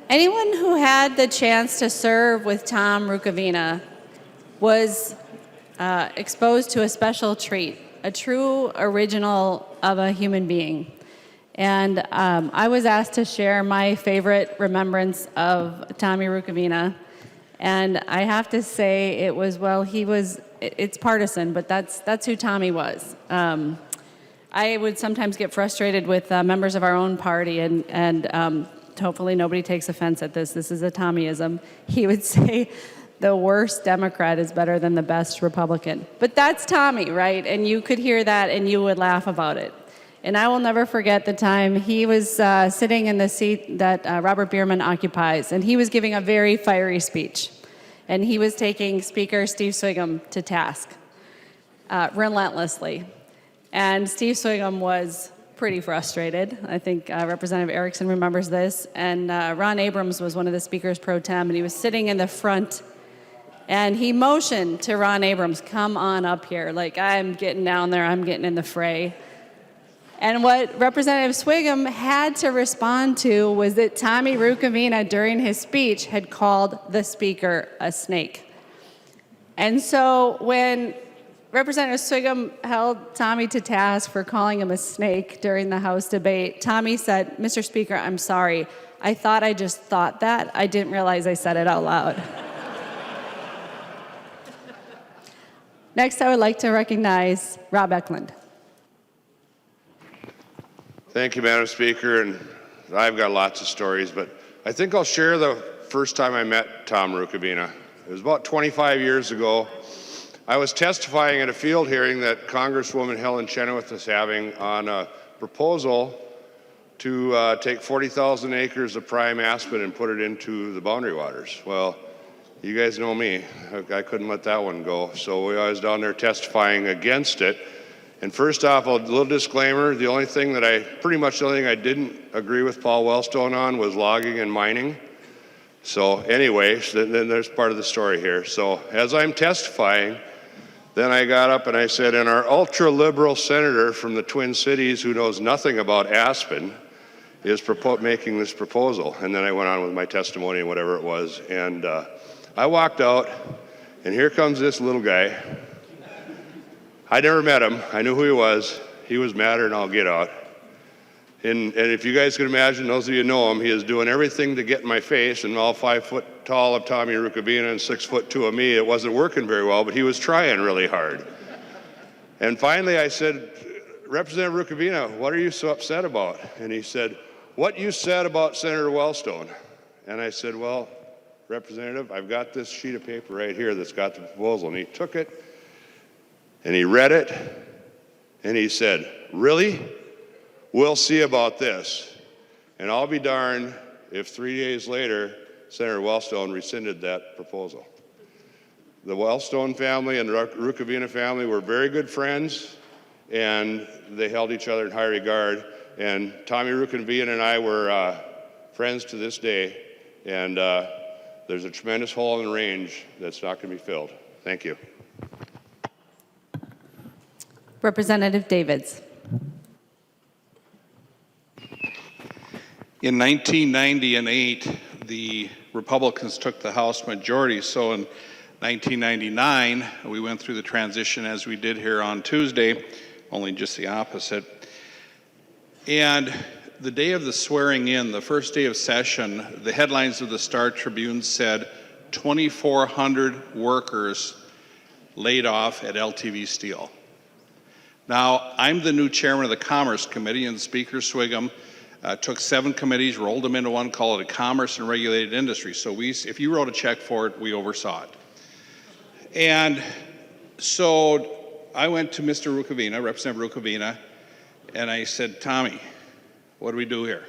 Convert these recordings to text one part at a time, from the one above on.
Anyone who had the chance to serve with Tom Rukavina was exposed to a special treat, a true original of a human being. And I was asked to share my favorite remembrance of Tommy Rukavina. And I have to say it was, well, it's partisan, but that's who Tommy was. I would sometimes get frustrated with members of our own party, and hopefully nobody takes offense at this. This is a Tommyism. He would say, the worst Democrat is better than the best Republican. But that's Tommy, right? And you could hear that and you would laugh about it. And I will never forget the time he was sitting in the seat that Robert Bierman occupies, and he was giving a very fiery speech. And he was taking Speaker Steve Swigum to task relentlessly. And Steve Swigum was pretty frustrated. I think Representative Erickson remembers this. And Ron Abrams was one of the speakers pro tem, and he was sitting in the front. And he motioned to Ron Abrams, come on up here. Like, I'm getting down there, I'm getting in the fray. And what Representative Swigum had to respond to was that Tommy Rukavina, during his speech, had called the speaker a snake. And so when Representative Swigum held Tommy to task for calling him a snake during the House debate, Tommy said, Mr. Speaker, I'm sorry. I thought I just thought that. I didn't realize I said it out loud. Next, I would like to recognize Rob Eklund. Thank you, Madam Speaker, and I've got lots of stories, but I think I'll share the first time I met Tom Rukavina. It was about 25 years ago. I was testifying at a field hearing that Congresswoman Helen Chenoweth was having on a proposal to take 40,000 acres of prime aspen and put it into the boundary waters. Well, you guys know me. I couldn't let that one go. So I was down there testifying against it. And first off, a little disclaimer, the only thing I didn't agree with Paul Wellstone on was logging and mining. So anyway, then there's part of the story here. So as I'm testifying, then I got up and I said, and our ultra-liberal senator from the Twin Cities who knows nothing about aspen is making this proposal. And then I went on with my testimony and whatever it was. And I walked out, and here comes this little guy. I never met him. I knew who he was. He was madder than I'll get out. And if you guys can imagine, those of you who know him, he is doing everything to get in my face, and all 5 foot tall of Tommy Rukavina and 6'2" of me, it wasn't working very well, but he was trying really hard. And finally I said, Representative Rukavina, what are you so upset about? And he said, what you said about Senator Wellstone. And I said, well, Representative, I've got this sheet of paper right here that's got the proposal. And he took it, and he read it, and he said, really? We'll see about this. And I'll be darned if 3 days later, Senator Wellstone rescinded that proposal. The Wellstone family and the Rukavina family were very good friends, and they held each other in high regard. And Tommy Rukavina and I were friends to this day, and there's a tremendous hole in the range that's not going to be filled. Thank you. Representative Davids. In 1990 and 8, the Republicans took the House majority. So in 1999, we went through the transition as we did here on Tuesday, only just the opposite. And the day of the swearing in, the first day of session, the headlines of the Star Tribune said 2,400 workers laid off at LTV Steel. Now, I'm the new chairman of the Commerce Committee, and Speaker Swigum took 7 committees, rolled them into one, called it a Commerce and Regulated Industry. So if you wrote a check for it, we oversaw it. And so I went to Mr. Rukavina, Representative Rukavina, and I said, Tommy, what do we do here?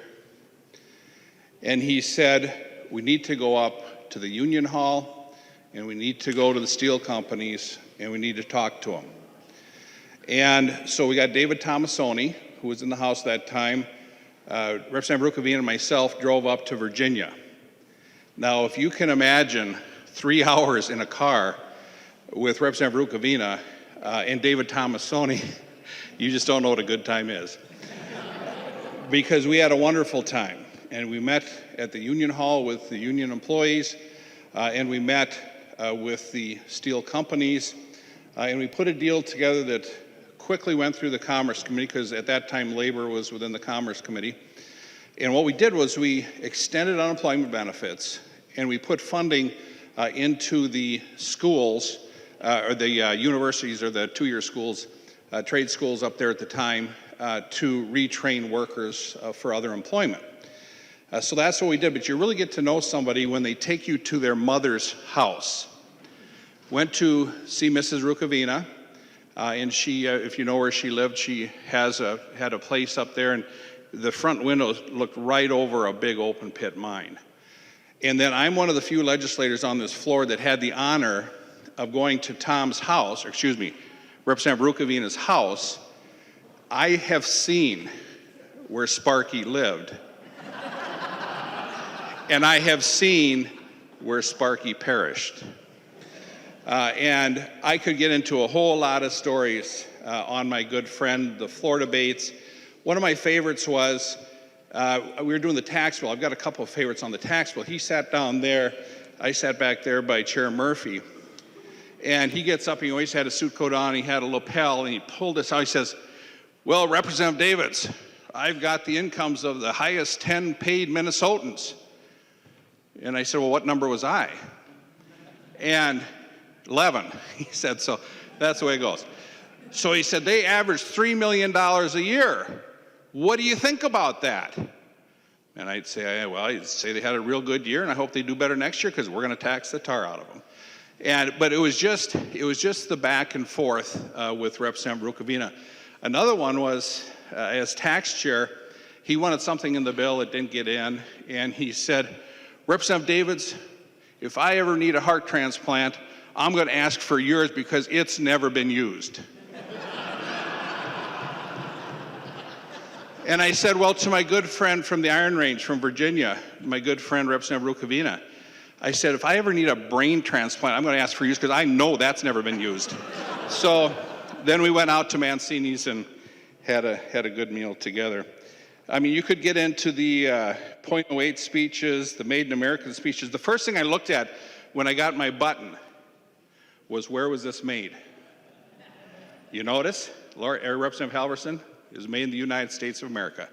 And he said, we need to go up to the Union Hall, and we need to go to the steel companies, and we need to talk to them. And so we got David Tomasoni, who was in the House that time. Representative Rukavina and myself drove up to Virginia. Now, if you can imagine 3 hours in a car with Representative Rukavina and David Tomasoni, you just don't know what a good time is. Because we had a wonderful time. and we met at the Union Hall with the union employees, and we met with the steel companies, and we put a deal together that quickly went through the Commerce Committee, because at that time labor was within the Commerce Committee. And what we did was we extended unemployment benefits, and we put funding into the schools, or the universities, or the two-year schools, trade schools up there at the time, to retrain workers for other employment. So that's what we did, but you really get to know somebody when they take you to their mother's house. Went to see Mrs. Rukavina, and she, if you know where she lived, she had a place up there, and the front windows looked right over a big open pit mine. And then I'm one of the few legislators on this floor that had the honor of going to Tom's house, or excuse me, Representative Rukavina's house. I have seen where Sparky lived. And I have seen where Sparky perished. And I could get into a whole lot of stories on my good friend, the floor debates. One of my favorites was, we were doing the tax bill. I've got a couple of favorites on the tax bill. He sat down there, I sat back there by Chair Murphy. And he gets up, he always had a suit coat on, he had a lapel, and he pulled this out. He says, well, Representative Davids, I've got the incomes of the highest 10 paid Minnesotans. And I said, well, what number was I? And 11, he said, so that's the way it goes. So he said, they average $3 million a year. What do you think about that? And I'd say, well, I'd say they had a real good year, and I hope they do better next year, because we're going to tax the tar out of them. But it was just the back and forth with Representative Rukavina. Another one was, as tax chair, he wanted something in the bill that didn't get in, and he said, Representative Davids, if I ever need a heart transplant, I'm going to ask for yours because it's never been used. And I said, well, to my good friend from the Iron Range from Virginia, my good friend Representative Rukavina, I said, if I ever need a brain transplant, I'm going to ask for yours because I know that's never been used. So then we went out to Mancini's and had a good meal together. I mean, you could get into the .08 speeches, the Made in America speeches. The first thing I looked at when I got my button was, where was this made? You notice, Representative Halverson, is made in the United States of America.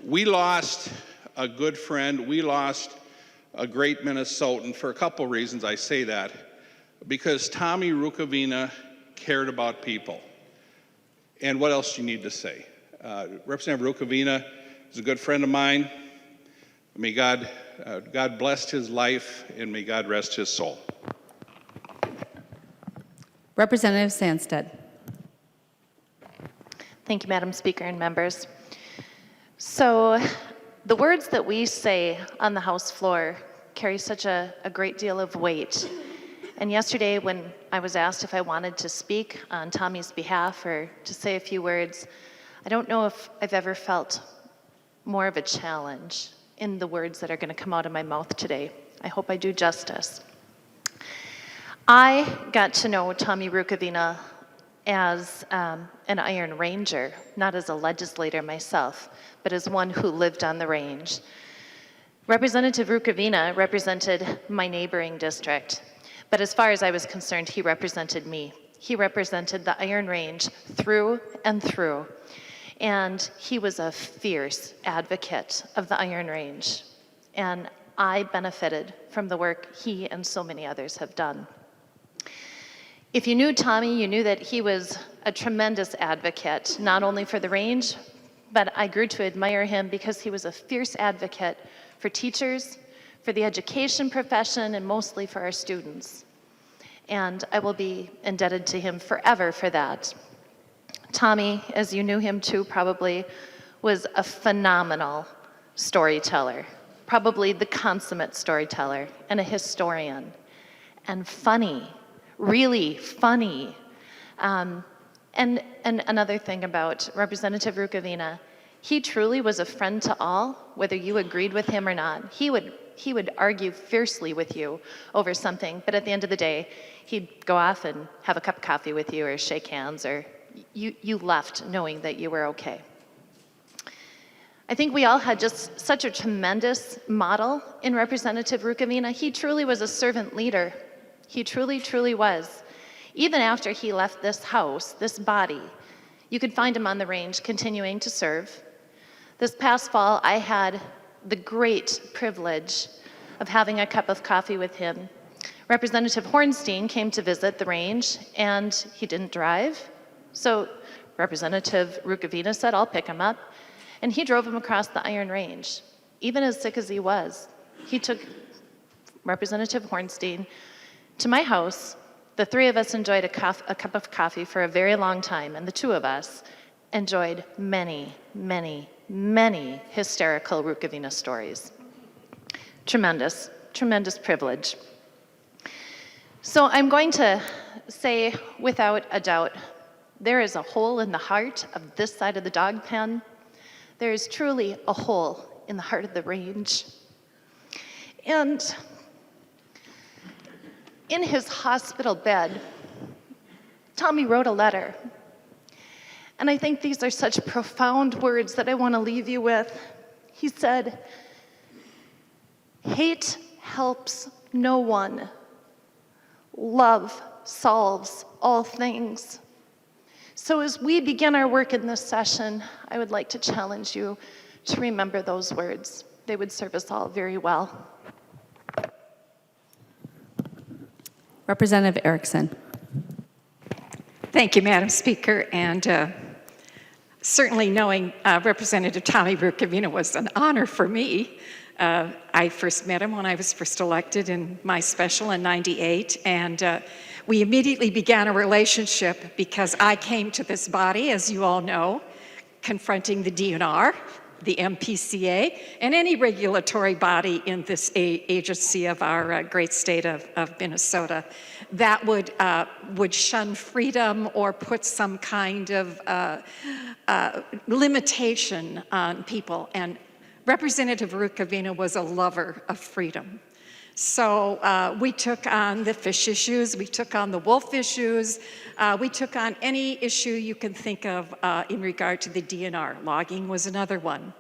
We lost a good friend. We lost a great Minnesotan for a couple reasons. I say that because Tommy Rukavina cared about people. And what else do you need to say? Representative Rukavina is a good friend of mine. May God bless his life, and may God rest his soul. Representative Sandstead. Thank you, Madam Speaker and members. So the words that we say on the House floor carry such a great deal of weight. And yesterday when I was asked if I wanted to speak on Tommy's behalf or to say a few words, I don't know if I've ever felt more of a challenge in the words that are going to come out of my mouth today. I hope I do justice. I got to know Tommy Rukavina as an Iron Ranger, not as a legislator myself, but as one who lived on the range. Representative Rukavina represented my neighboring district, but as far as I was concerned, he represented me. He represented the Iron Range through and through, and he was a fierce advocate of the Iron Range, and I benefited from the work he and so many others have done. If you knew Tommy, you knew that he was a tremendous advocate, not only for the range, but I grew to admire him because he was a fierce advocate for teachers, for the education profession, and mostly for our students. And I will be indebted to him forever for that. Tommy, as you knew him too probably, was a phenomenal storyteller, probably the consummate storyteller, and a historian, and funny. Really funny. And another thing about Representative Rukavina, he truly was a friend to all, whether you agreed with him or not. He would argue fiercely with you over something, but at the end of the day, he'd go off and have a cup of coffee with you or shake hands, or you left knowing that you were okay. I think we all had just such a tremendous model in Representative Rukavina. He truly was a servant leader. He truly, truly was. Even after he left this house, this body, you could find him on the range continuing to serve. This past fall, I had the great privilege of having a cup of coffee with him. Representative Hornstein came to visit the range, and he didn't drive. So Representative Rukavina said, I'll pick him up. And he drove him across the Iron Range. Even as sick as he was, he took Representative Hornstein to my house. The three of us enjoyed a cup of coffee for a very long time, and the two of us enjoyed many, many, many hysterical Rukavina stories. Tremendous, tremendous privilege. So I'm going to say without a doubt, there is a hole in the heart of this side of the dog pen. There is truly a hole in the heart of the range. And in his hospital bed, Tommy wrote a letter. And I think these are such profound words that I want to leave you with. He said, "Hate helps no one. Love solves all things." So as we begin our work in this session, I would like to challenge you to remember those words. They would serve us all very well. Representative Erickson. Thank you, Madam Speaker, and certainly knowing Representative Tommy Rukavina was an honor for me. I first met him when I was first elected in my special in '98, and we immediately began a relationship because I came to this body, as you all know, confronting the DNR, the MPCA, and any regulatory body in this agency of our great state of Minnesota that would shun freedom or put some kind of limitation on people. And Representative Rukavina was a lover of freedom. So we took on the fish issues, we took on the wolf issues, we took on any issue you can think of in regard to the DNR. Logging was another one.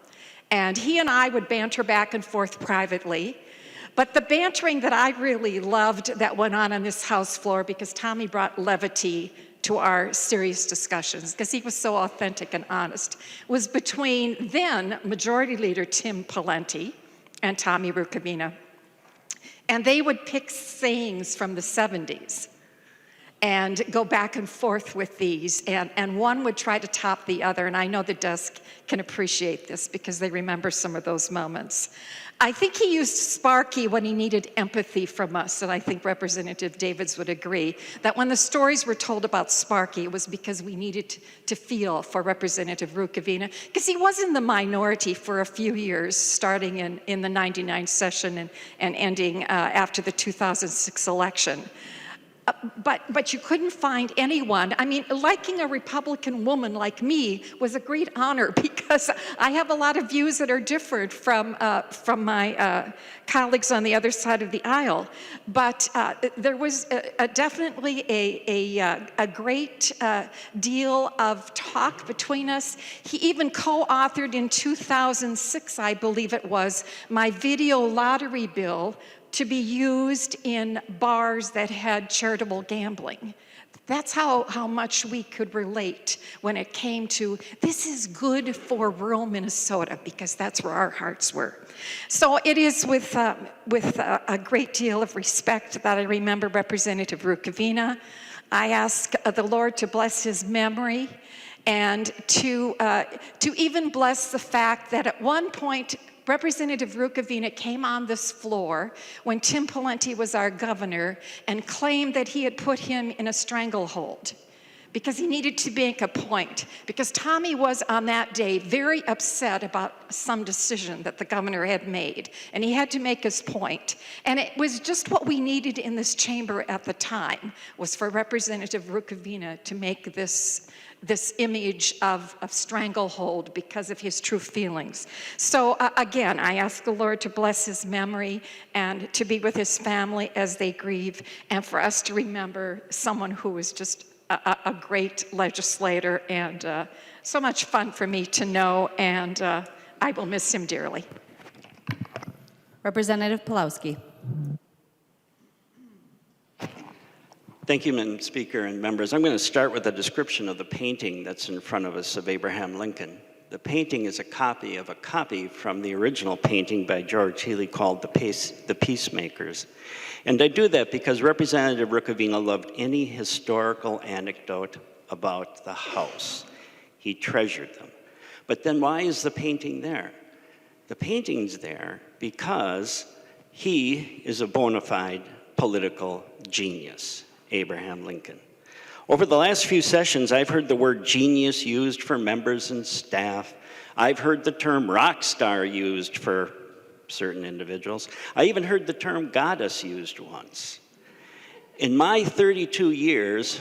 And he and I would banter back and forth privately. But the bantering that I really loved that went on this House floor, because Tommy brought levity to our serious discussions, because he was so authentic and honest, was between then Majority Leader Tim Pawlenty and Tommy Rukavina. And they would pick sayings from the 70s and go back and forth with these. And one would try to top the other. And I know the desk can appreciate this because they remember some of those moments. I think he used Sparky when he needed empathy from us. And I think Representative Davids would agree that when the stories were told about Sparky, it was because we needed to feel for Representative Rukavina, because he was in the minority for a few years, starting in the '99 session and ending after the 2006 election. But you couldn't find anyone. I mean, liking a Republican woman like me was a great honor because I have a lot of views that are different from my colleagues on the other side of the aisle. But there was definitely a great deal of talk between us. He even co-authored in 2006, I believe it was, my video lottery bill to be used in bars that had charitable gambling. That's how much we could relate when it came to, this is good for rural Minnesota, because that's where our hearts were. So it is with a great deal of respect that I remember Representative Rukavina. I ask the Lord to bless his memory and to even bless the fact that at one point, Representative Rukavina came on this floor when Tim Pawlenty was our governor and claimed that he had put him in a stranglehold because he needed to make a point. Because Tommy was on that day very upset about some decision that the governor had made, and he had to make his point. And it was just what we needed in this chamber at the time, was for Representative Rukavina to make this image of stranglehold because of his true feelings. So again, I ask the Lord to bless his memory and to be with his family as they grieve, and for us to remember someone who was just a great legislator and so much fun for me to know, and I will miss him dearly. Representative Pulowski. Thank you, Madam Speaker and members. I'm going to start with a description of the painting that's in front of us of Abraham Lincoln. The painting is a copy from the original painting by George Healy called The Peacemakers. And I do that because Representative Rukavina loved any historical anecdote about the house. He treasured them. But then why is the painting there? The painting's there because he is a bona fide political genius, Abraham Lincoln. Over the last few sessions, I've heard the word genius used for members and staff. I've heard the term rock star used for certain individuals. I even heard the term goddess used once. In my 32 years,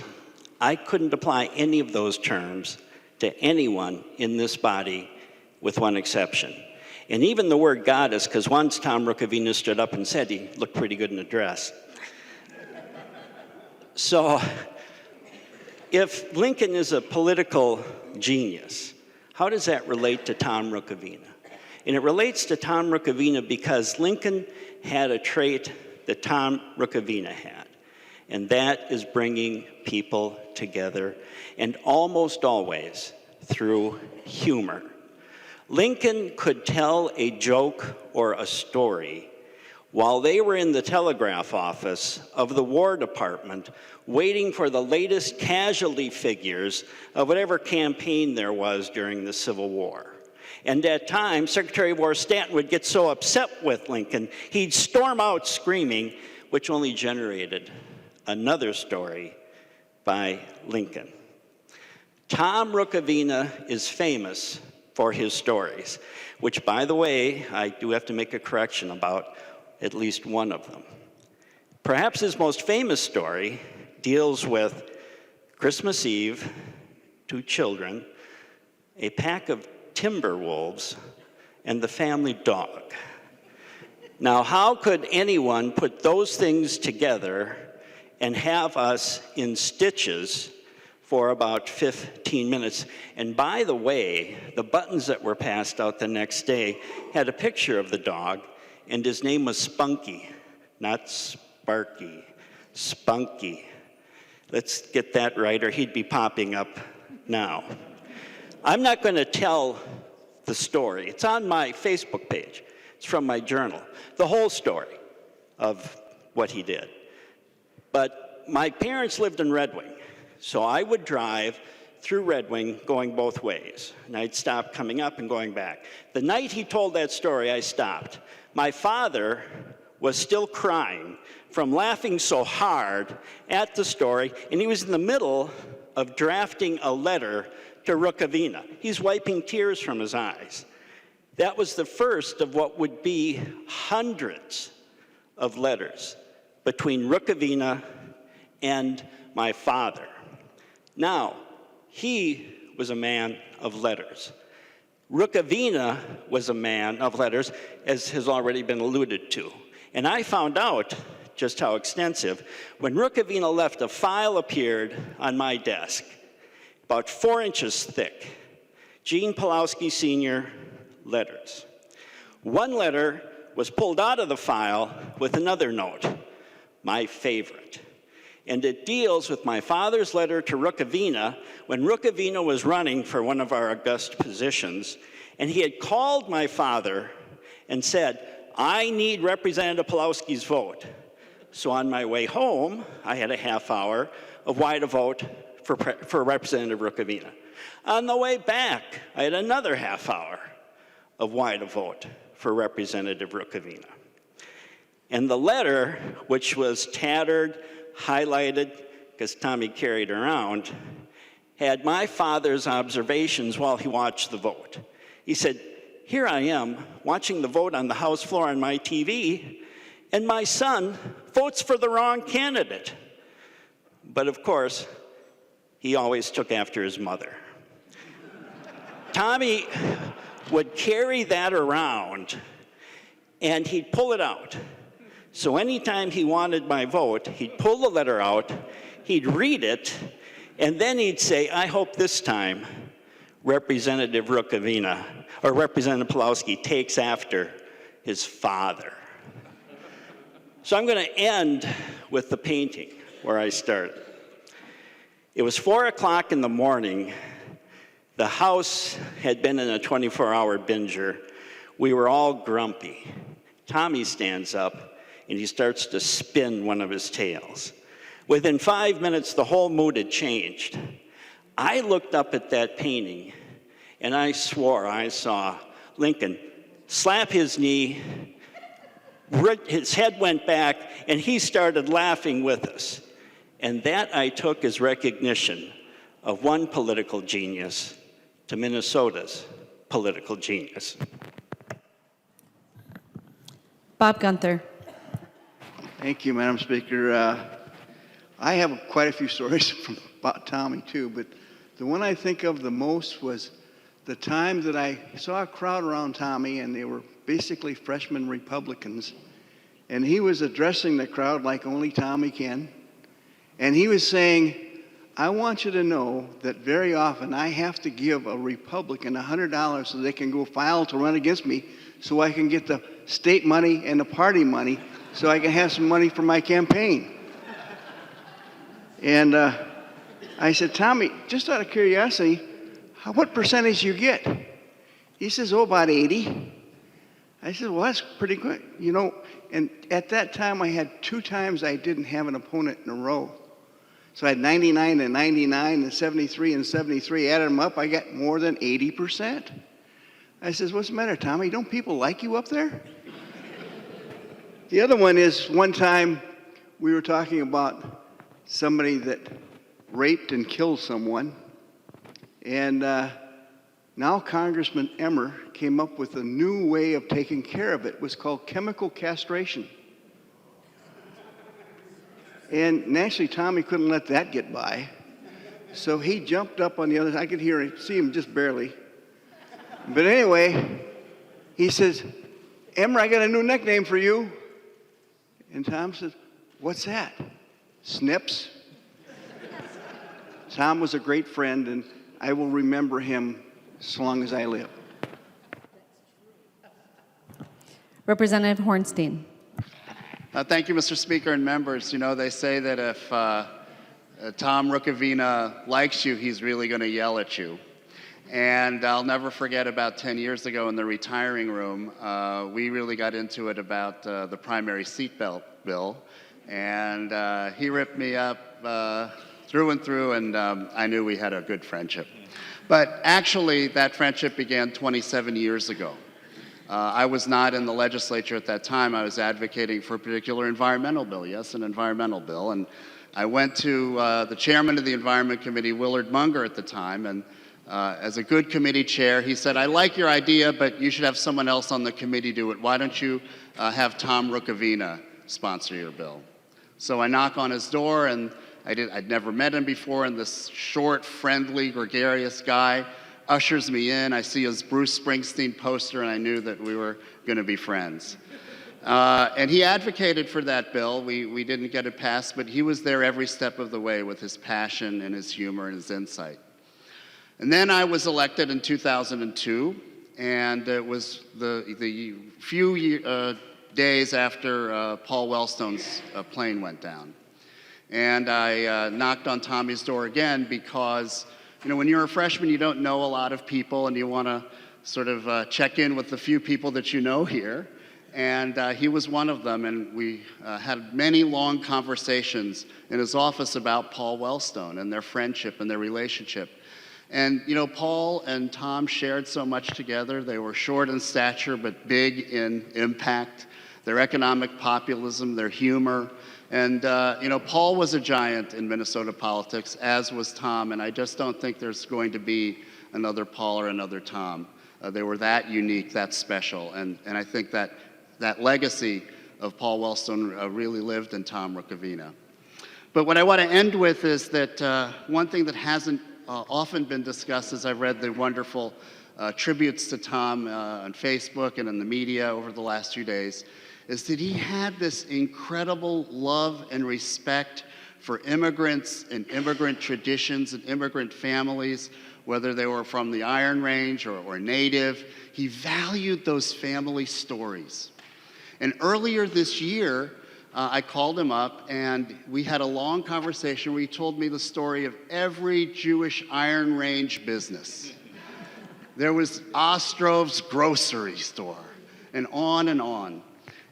I couldn't apply any of those terms to anyone in this body with one exception. And even the word goddess, because once Tom Rukavina stood up and said he looked pretty good in a dress. So, if Lincoln is a political genius, how does that relate to Tom Rukavina? And it relates to Tom Rukavina because Lincoln had a trait that Tom Rukavina had, and that is bringing people together, and almost always through humor. Lincoln could tell a joke or a story while they were in the telegraph office of the War Department waiting for the latest casualty figures of whatever campaign there was during the Civil War. And at times, Secretary of War Stanton would get so upset with Lincoln, he'd storm out screaming, which only generated another story by Lincoln. Tom Rukavina is famous for his stories, which, by the way, I do have to make a correction about at least one of them. Perhaps his most famous story deals with Christmas Eve, 2 children, a pack of timber wolves, and the family dog. Now, how could anyone put those things together and have us in stitches for about 15 minutes? And by the way, the buttons that were passed out the next day had a picture of the dog, and his name was Spunky, not Sparky, Spunky. Let's get that right, or he'd be popping up now. I'm not going to tell the story. It's on my Facebook page. It's from my journal, the whole story of what he did. But my parents lived in Red Wing, so I would drive through Red Wing going both ways, and I'd stop coming up and going back. The night he told that story, I stopped. My father was still crying from laughing so hard at the story, and he was in the middle of drafting a letter to Rukavina. He's wiping tears from his eyes. That was the first of what would be hundreds of letters between Rukavina and my father. Now, he was a man of letters. Rukavina was a man of letters, as has already been alluded to. And I found out just how extensive. When Rukavina left, a file appeared on my desk, about 4 inches thick. Gene Pulowski Sr. letters. One letter was pulled out of the file with another note, my favorite. And it deals with my father's letter to Rukavina when Rukavina was running for one of our august positions, and he had called my father and said, I need Representative Pulowski's vote. So on my way home, I had a half hour of why to vote for Representative Rukavina. On the way back, I had another half hour of why to vote for Representative Rukavina. And the letter, which was tattered, highlighted, because Tommy carried around, had my father's observations while he watched the vote. He said, here I am watching the vote on the House floor on my TV, and my son votes for the wrong candidate. But of course, he always took after his mother. Tommy would carry that around, and he'd pull it out. So anytime he wanted my vote, he'd pull the letter out, he'd read it, and then he'd say, I hope this time Representative Rukavina, or Representative Pulowski, takes after his father. So I'm going to end with the painting where I started. It was 4 o'clock in the morning. The house had been in a 24-hour binger. We were all grumpy. Tommy stands up and he starts to spin one of his tails. Within 5 minutes, the whole mood had changed. I looked up at that painting and I swore I saw Lincoln slap his knee, his head went back, and he started laughing with us. And that I took as recognition of one political genius to Minnesota's political genius. Bob Gunther. Thank you, Madam Speaker. I have quite a few stories about Tommy, too, but the one I think of the most was the time that I saw a crowd around Tommy, and they were basically freshman Republicans, and he was addressing the crowd like only Tommy can, and he was saying, I want you to know that very often I have to give a Republican $100 so they can go file to run against me so I can get the state money and the party money so I can have some money for my campaign. And I said, Tommy, just out of curiosity, what percentage you get? He says, oh, about 80. I said, well, that's pretty good. You know, and at that time I had 2 times I didn't have an opponent in a row. So I had 99 and 99 and 73 and 73. Added them up, I got more than 80%. I says, what's the matter, Tommy? Don't people like you up there? The other one is one time we were talking about somebody that raped and killed someone. And now Congressman Emmer came up with a new way of taking care of it. It was called chemical castration. And naturally, Tommy couldn't let that get by. So he jumped up on the other side. I could see him just barely. But anyway, he says, Emmer, I got a new nickname for you. And Tom says, what's that? Snips? Tom was a great friend, and I will remember him as long as I live. Representative Hornstein. Thank you, Mr. Speaker and members. You know, they say that if Tom Rukavina likes you, he's really going to yell at you. And I'll never forget about 10 years ago in the retiring room, we really got into it about the primary seatbelt bill. And he ripped me up through and through, and I knew we had a good friendship. But actually, that friendship began 27 years ago. I was not in the legislature at that time. I was advocating for a particular environmental bill, yes, an environmental bill. And I went to the chairman of the Environment Committee, Willard Munger, at the time, and as a good committee chair, he said, I like your idea, but you should have someone else on the committee do it. Why don't you have Tom Rukavina sponsor your bill? So I knock on his door, and I'd never met him before, and this short, friendly, gregarious guy ushers me in. I see his Bruce Springsteen poster, and I knew that we were going to be friends. And he advocated for that bill. We didn't get it passed, but he was there every step of the way with his passion and his humor and his insight. And then I was elected in 2002, and it was the few days after Paul Wellstone's plane went down. And I knocked on Tommy's door again because, you know, when you're a freshman, you don't know a lot of people, and you want to sort of check in with the few people that you know here. And he was one of them, and we had many long conversations in his office about Paul Wellstone and their friendship and their relationship. And, you know, Paul and Tom shared so much together. They were short in stature, but big in impact. Their economic populism, their humor. And, you know, Paul was a giant in Minnesota politics, as was Tom, and I just don't think there's going to be another Paul or another Tom. They were that unique, that special, and I think that legacy of Paul Wellstone really lived in Tom Rukavina. But what I want to end with is that one thing that hasn't often been discussed, as I've read the wonderful tributes to Tom on Facebook and in the media over the last few days, is that he had this incredible love and respect for immigrants and immigrant traditions and immigrant families, whether they were from the Iron Range or native. He valued those family stories. And earlier this year, I called him up and we had a long conversation where he told me the story of every Jewish Iron Range business. There was Ostrov's grocery store, and on and on.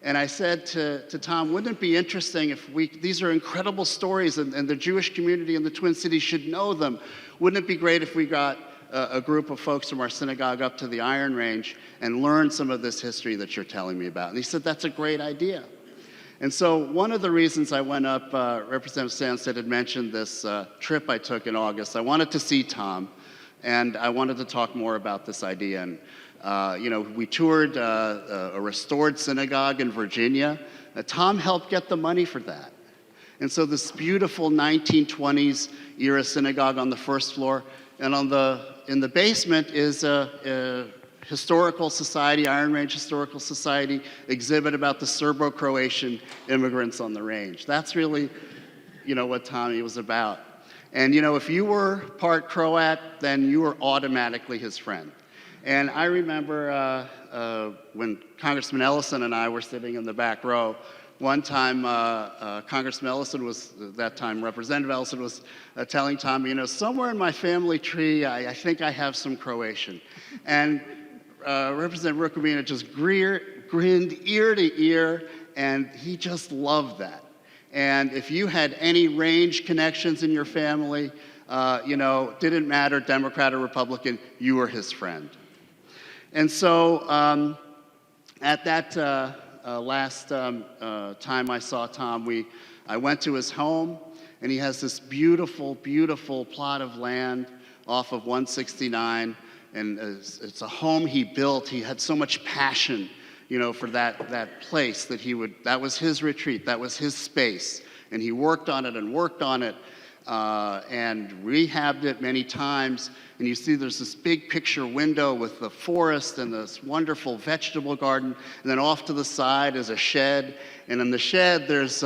And I said to Tom, wouldn't it be interesting if these are incredible stories and the Jewish community in the Twin Cities should know them. Wouldn't it be great if we got a group of folks from our synagogue up to the Iron Range and learn some of this history that you're telling me about? And he said, that's a great idea. And so one of the reasons I went up, Representative Sandstead had mentioned this trip I took in August. I wanted to see Tom, and I wanted to talk more about this idea. And we toured a restored synagogue in Virginia. Tom helped get the money for that. And so this beautiful 1920s era synagogue on the first floor, and in the basement is a Historical Society, Iron Range Historical Society exhibit about the Serbo-Croatian immigrants on the range. That's really, what Tommy was about. And if you were part Croat, then you were automatically his friend. And I remember when Congressman Ellison and I were sitting in the back row, one time Congressman Ellison Representative Ellison was telling Tom, somewhere in my family tree, I think I have some Croatian. And Representative Rukavina just grinned ear to ear, and he just loved that. And if you had any range connections in your family, didn't matter, Democrat or Republican, you were his friend. And so at that last time I saw Tom, I went to his home, and he has this beautiful, beautiful plot of land off of 169, and it's a home he built. He had so much passion, for that place that was his retreat, that was his space, and he worked on it and rehabbed it many times. And you see there's this big picture window with the forest and this wonderful vegetable garden, and then off to the side is a shed, and in the shed there's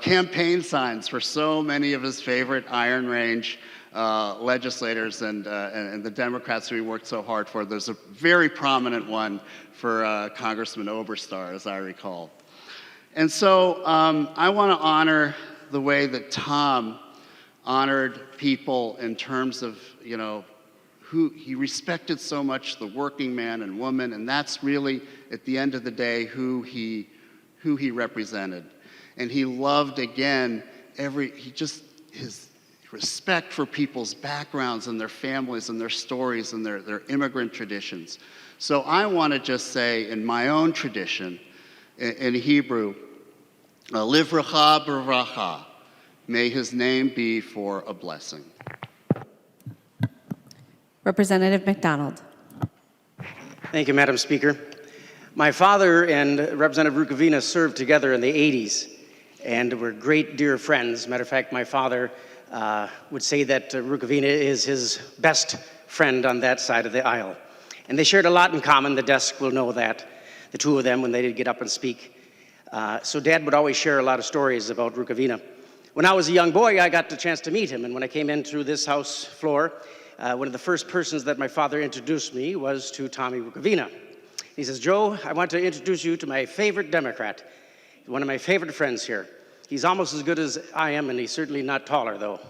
campaign signs for so many of his favorite Iron Range legislators and the Democrats who he worked so hard for. There's a very prominent one for Congressman Oberstar, as I recall. And so I want to honor the way that Tom honored people in terms of, who he respected so much, the working man and woman, and that's really, at the end of the day, who he represented. And he loved, again, his respect for people's backgrounds and their families and their stories and their immigrant traditions. So I want to just say, in my own tradition, in Hebrew, Livracha b'racha, may his name be for a blessing. Representative McDonald. Thank you, Madam Speaker. My father and Representative Rukavina served together in the 80s and were great dear friends. Matter of fact, my father would say that Rukavina is his best friend on that side of the aisle. And they shared a lot in common. The desk will know that, the two of them, when they did get up and speak. So Dad would always share a lot of stories about Rukavina. When I was a young boy, I got the chance to meet him. And when I came in through this house floor, one of the first persons that my father introduced me was to Tommy Rukavina. He says, Joe, I want to introduce you to my favorite Democrat, one of my favorite friends here. He's almost as good as I am, and he's certainly not taller, though.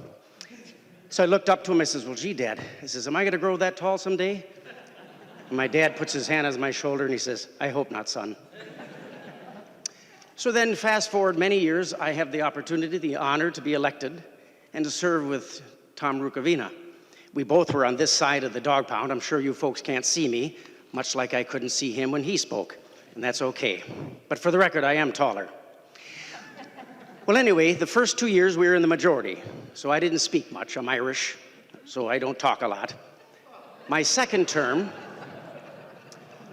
So I looked up to him. I says, well, gee, Dad. I says, am I going to grow that tall someday? And my dad puts his hand on my shoulder, and he says, I hope not, son. So then, fast forward many years, I have the opportunity, the honor to be elected and to serve with Tom Rukavina. We both were on this side of the dog pound. I'm sure you folks can't see me, much like I couldn't see him when he spoke, and that's okay. But for the record, I am taller. Well, anyway, the first 2 years we were in the majority, so I didn't speak much. I'm Irish, so I don't talk a lot. My second term,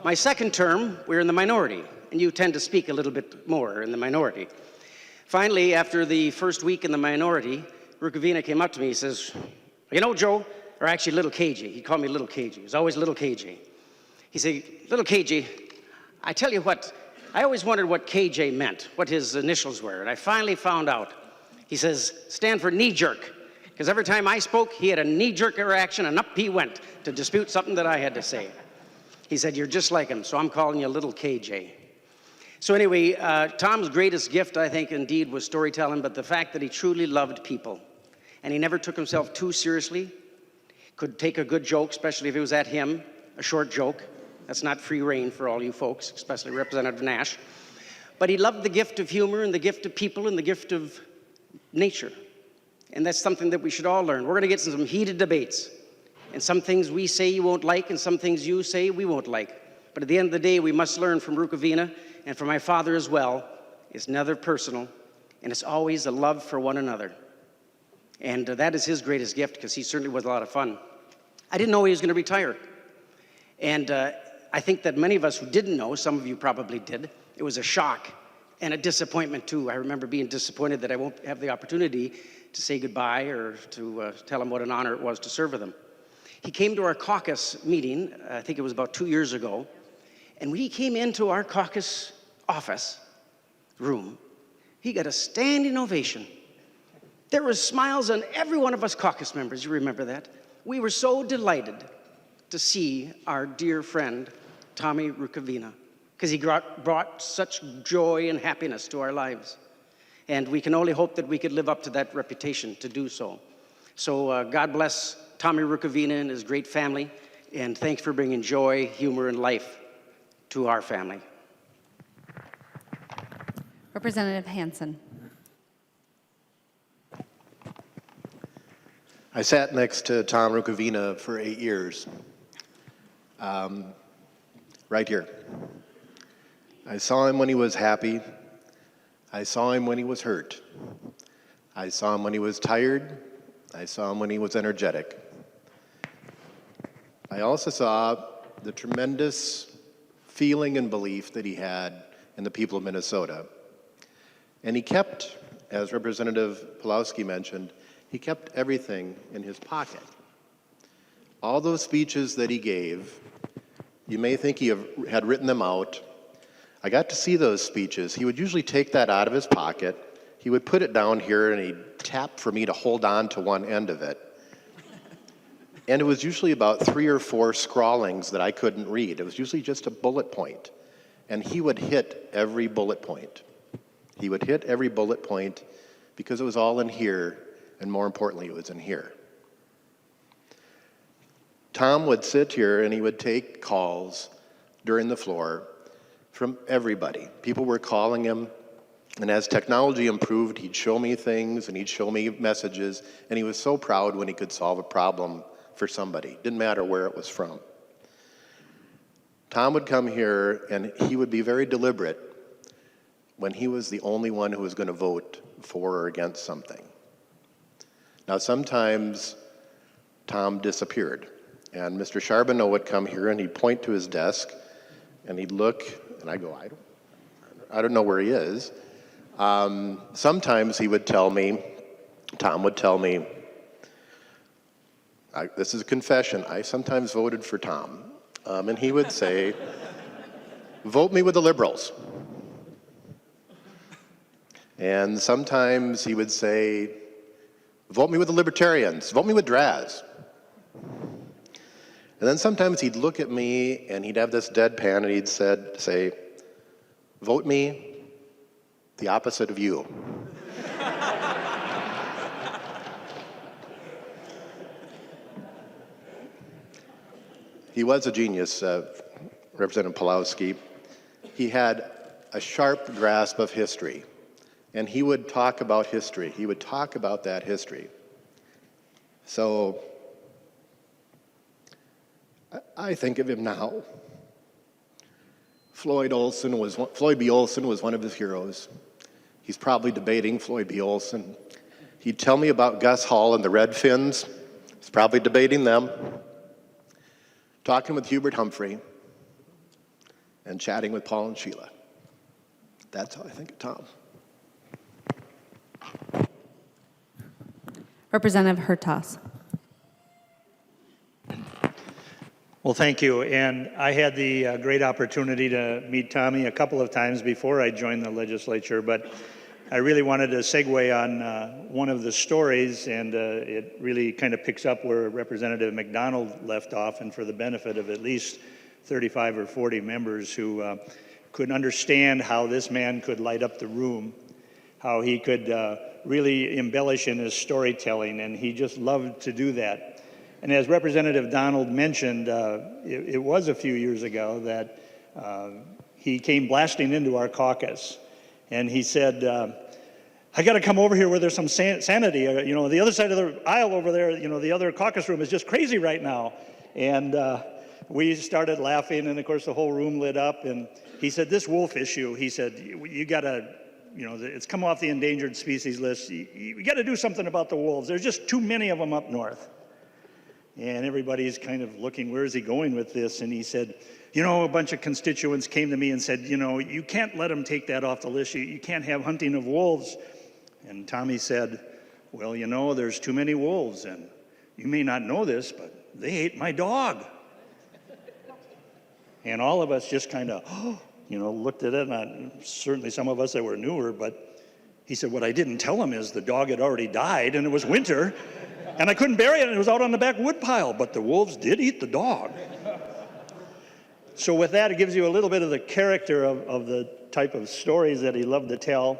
we were in the minority, and you tend to speak a little bit more in the minority. Finally, after the first week in the minority, Rukavina came up to me. He says, you know, Joe, or actually Little KJ. He called me Little KJ. He was always Little KJ. He said, Little KJ, I tell you what, I always wondered what KJ meant, what his initials were, and I finally found out. He says, stand for knee jerk. Because every time I spoke, he had a knee-jerk reaction, and up he went to dispute something that I had to say. He said, "You're just like him, so I'm calling you Little KJ." So anyway, Tom's greatest gift, I think, indeed, was storytelling, but the fact that he truly loved people. And he never took himself too seriously. Could take a good joke, especially if it was at him, a short joke. That's not free reign for all you folks, especially Representative Nash. But he loved the gift of humor and the gift of people and the gift of nature. And that's something that we should all learn. We're going to get some heated debates. And some things we say you won't like, and some things you say we won't like. But at the end of the day, we must learn from Rukavina and from my father as well. It's never personal, and it's always a love for one another. And that is his greatest gift, because he certainly was a lot of fun. I didn't know he was going to retire. And I think that many of us who didn't know, some of you probably did, it was a shock and a disappointment too. I remember being disappointed that I won't have the opportunity to say goodbye or to tell him what an honor it was to serve with him. He came to our caucus meeting, I think it was about 2 years ago, and when he came into our caucus office room, he got a standing ovation. There were smiles on every one of us caucus members, you remember that? We were so delighted to see our dear friend, Tommy Rukavina, because he brought such joy and happiness to our lives. And we can only hope that we could live up to that reputation to do so. So God bless Tommy Rukavina and his great family, and thanks for bringing joy, humor, and life to our family. Representative Hansen. I sat next to Tom Rukavina for 8 years, right here. I saw him when he was happy. I saw him when he was hurt. I saw him when he was tired. I saw him when he was energetic. I also saw the tremendous feeling and belief that he had in the people of Minnesota. And he kept, as Representative Pawlowski mentioned, he kept everything in his pocket. All those speeches that he gave, you may think he had written them out. I got to see those speeches. He would usually take that out of his pocket. He would put it down here and he'd tap for me to hold on to one end of it. And it was usually about 3 or 4 scrawlings that I couldn't read. It was usually just a bullet point. And he would hit every bullet point. He would hit every bullet point because it was all in here, and more importantly, it was in here. Tom would sit here and he would take calls during the floor from everybody. People were calling him, and as technology improved, he'd show me things and he'd show me messages, and he was so proud when he could solve a problem for somebody. Didn't matter where it was from. Tom would come here and he would be very deliberate when he was the only one who was going to vote for or against something. Now, sometimes Tom disappeared, and Mr. Charbonneau would come here and he'd point to his desk and he'd look, and I go, I don't know where he is. Sometimes he would tell me, Tom would tell me, this is a confession, I sometimes voted for Tom. And he would say, vote me with the liberals. And sometimes he would say, vote me with the libertarians, vote me with Draz. And then sometimes he'd look at me and he'd have this deadpan and he'd say, vote me the opposite of you. He was a genius, Representative Pawlowski. He had a sharp grasp of history, and he would talk about history. He would talk about that history. So I think of him now. Floyd B. Olson was one of his heroes. He's probably debating Floyd B. Olson. He'd tell me about Gus Hall and the Red Fins. He's probably debating them. Talking with Hubert Humphrey and chatting with Paul and Sheila. That's how I think of Tom. Representative Hertas. Well, thank you. And I had the great opportunity to meet Tommy a couple of times before I joined the legislature, but I really wanted to segue on one of the stories, and it really kind of picks up where Representative McDonald left off, and for the benefit of at least 35 or 40 members who couldn't understand how this man could light up the room, how he could really embellish in his storytelling, and he just loved to do that. And as Representative Donald mentioned, it was a few years ago that he came blasting into our caucus, and he said, I got to come over here where there's some sanity. You know, the other side of the aisle over there, you know, the other caucus room is just crazy right now. And we started laughing, and of course the whole room lit up. And he said, this wolf issue, he said, you got to, you know, it's come off the endangered species list. You got to do something about the wolves. There's just too many of them up north. And everybody's kind of looking, where is he going with this? And he said, you know, a bunch of constituents came to me and said, you know, you can't let them take that off the list. You can't have hunting of wolves. And Tommy said, well, you know, there's too many wolves. And you may not know this, but they ate my dog. And all of us just kind of, you know, looked at it. And certainly some of us that were newer, but he said, what I didn't tell him is the dog had already died and it was winter. And I couldn't bury it, and it was out on the back wood pile, but the wolves did eat the dog. So with that, it gives you a little bit of the character of the type of stories that he loved to tell,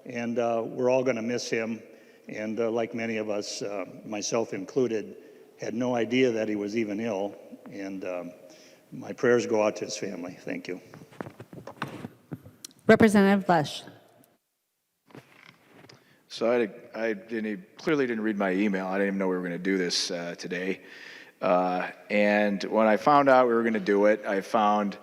and we're all going to miss him. And like many of us, myself included, had no idea that he was even ill, and my prayers go out to his family. Thank you. Representative Lesh. So I clearly didn't read my email. I didn't even know we were going to do this today. And when I found out we were going to do it, I found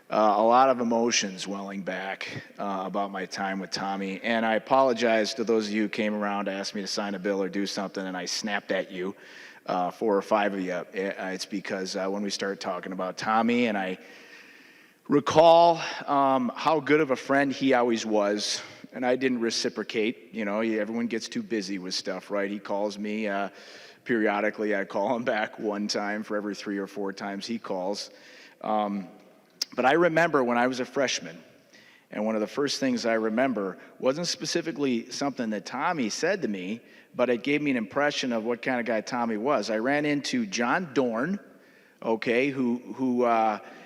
a lot of emotions welling back about my time with Tommy. And I apologize to those of you who came around to ask me to sign a bill or do something, and I snapped at you, 4 or 5 of you. It's because when we started talking about Tommy, and I recall how good of a friend he always was. And I didn't reciprocate. You know, everyone gets too busy with stuff, right? He calls me periodically. I call him back one time for every 3 or 4 times he calls. But I remember when I was a freshman, and one of the first things I remember wasn't specifically something that Tommy said to me, but it gave me an impression of what kind of guy Tommy was. I ran into John Dorn, okay, who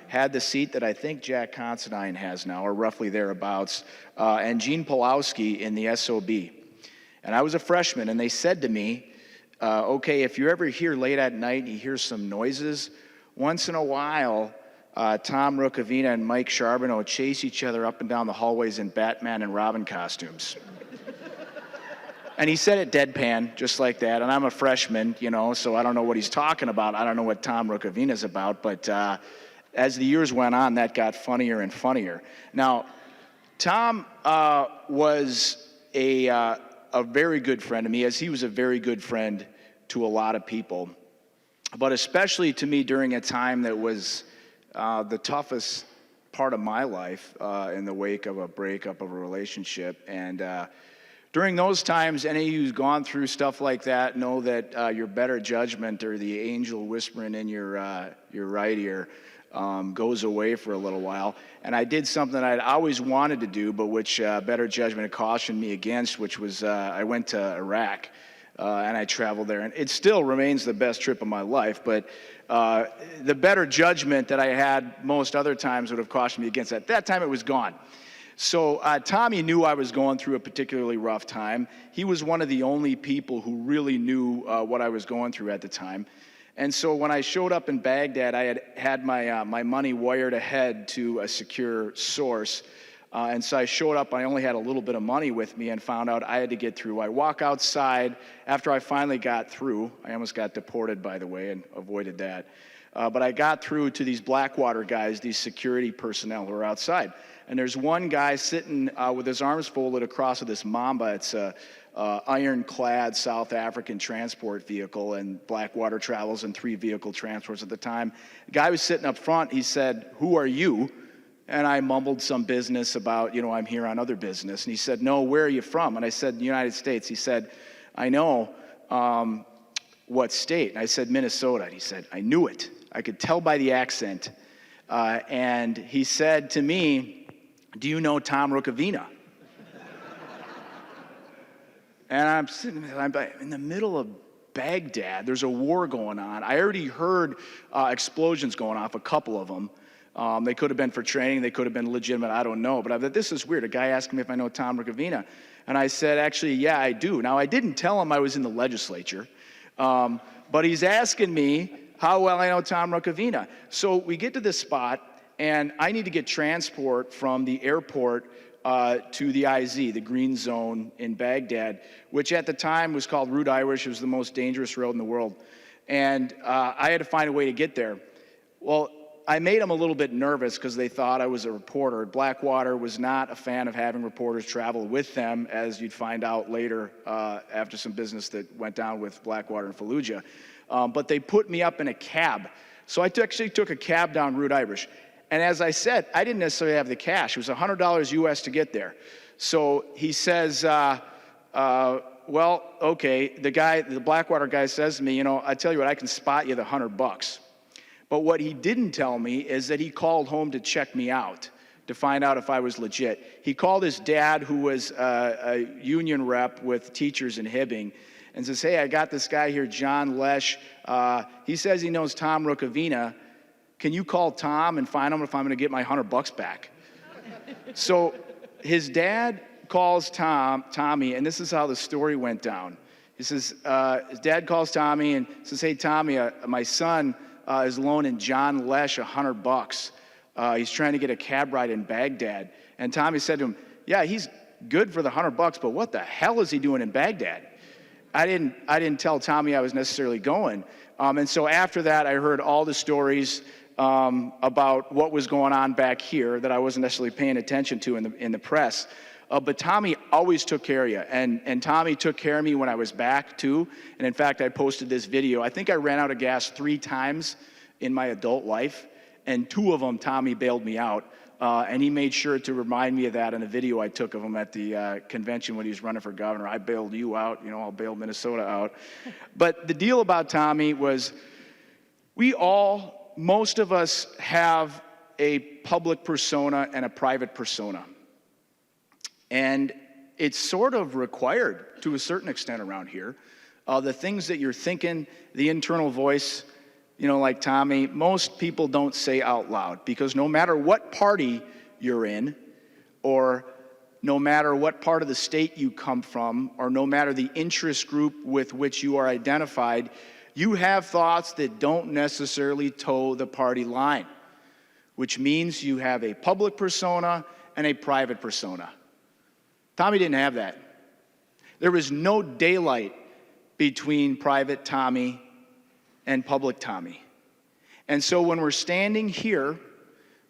had the seat that I think Jack Considine has now, or roughly thereabouts, and Gene Pulowski in the SOB. And I was a freshman, and they said to me, okay, if you're ever here late at night and you hear some noises, once in a while, Tom Rukavina and Mike Charbonneau chase each other up and down the hallways in Batman and Robin costumes. And he said it deadpan, just like that. And I'm a freshman, you know, so I don't know what he's talking about. I don't know what Tom Rukavina's about, but as the years went on, that got funnier and funnier. Now, Tom was a very good friend to me, as he was a very good friend to a lot of people, but especially to me during a time that was the toughest part of my life in the wake of a breakup of a relationship. And during those times, any of you who's gone through stuff like that know that your better judgment, or the angel whispering in your right ear, goes away for a little while. And I did something I'd always wanted to do, but which better judgment had cautioned me against, which was I went to Iraq, and I traveled there. And it still remains the best trip of my life, but the better judgment that I had most other times would have cautioned me against that. That time it was gone. So Tommy knew I was going through a particularly rough time. He was one of the only people who really knew what I was going through at the time. And so when I showed up in Baghdad, I had my money wired ahead to a secure source. And so I showed up, I only had a little bit of money with me, and found out I had to get through. I walk outside after I finally got through. I almost got deported, by the way, and avoided that. But I got through to these Blackwater guys, these security personnel who are outside. And there's one guy sitting with his arms folded across with this Mamba. It's a ironclad South African transport vehicle, and Blackwater travels in 3 vehicle transports at the time. The guy was sitting up front. He said, "Who are you?" And I mumbled some business about, you know, I'm here on other business. And he said, "No, where are you from?" And I said, "The United States." He said, "I know. What state?" And I said, "Minnesota." And he said, "I knew it. I could tell by the accent." And he said to me, "Do you know Tom Rukavina?" And I'm sitting there, I'm in the middle of Baghdad. There's a war going on. I already heard explosions going off, a couple of them. They could have been for training. They could have been legitimate. I don't know. But I thought, this is weird. A guy asked me if I know Tom Rukavina. And I said, actually, yeah, I do. Now, I didn't tell him I was in the legislature. But he's asking me how well I know Tom Rukavina. So we get to this spot, and I need to get transport from the airport to the IZ, the Green Zone in Baghdad, which at the time was called Route Irish. It was the most dangerous road in the world. And I had to find a way to get there. Well, I made them a little bit nervous because they thought I was a reporter. Blackwater was not a fan of having reporters travel with them, as you'd find out later after some business that went down with Blackwater and Fallujah. But they put me up in a cab. So I actually took a cab down Route Irish. And as I said, I didn't necessarily have the cash. It was $100 US to get there. So he says, well, okay, the Blackwater guy says to me, you know, I tell you what, I can spot you the $100. But what he didn't tell me is that he called home to check me out, to find out if I was legit. He called his dad, who was a union rep with teachers in Hibbing, and says, hey, I got this guy here, John Lesh. He says he knows Tom Rukavina. Can you call Tom and find him if I'm going to get my $100 back? So his dad calls Tommy, and this is how the story went down. He says, his dad calls Tommy and says, hey, Tommy, my son is loaning John Lesh $100. He's trying to get a cab ride in Baghdad. And Tommy said to him, yeah, he's good for the $100, but what the hell is he doing in Baghdad? I didn't tell Tommy I was necessarily going. And so after that, I heard all the stories about what was going on back here that I wasn't necessarily paying attention to in the press. But Tommy always took care of you, and Tommy took care of me when I was back too. And in fact, I posted this video. I think I ran out of gas 3 times in my adult life, and 2 of them Tommy bailed me out. And he made sure to remind me of that in a video I took of him at the convention when he was running for governor. I bailed you out, you know, I'll bail Minnesota out. But the deal about Tommy was most of us have a public persona and a private persona. And it's sort of required to a certain extent around here. The things that you're thinking, the internal voice, you know, like Tommy, most people don't say out loud, because no matter what party you're in, or no matter what part of the state you come from, or no matter the interest group with which you are identified, you have thoughts that don't necessarily toe the party line, which means you have a public persona and a private persona. Tommy didn't have that. There was no daylight between private Tommy and public Tommy. And so when we're standing here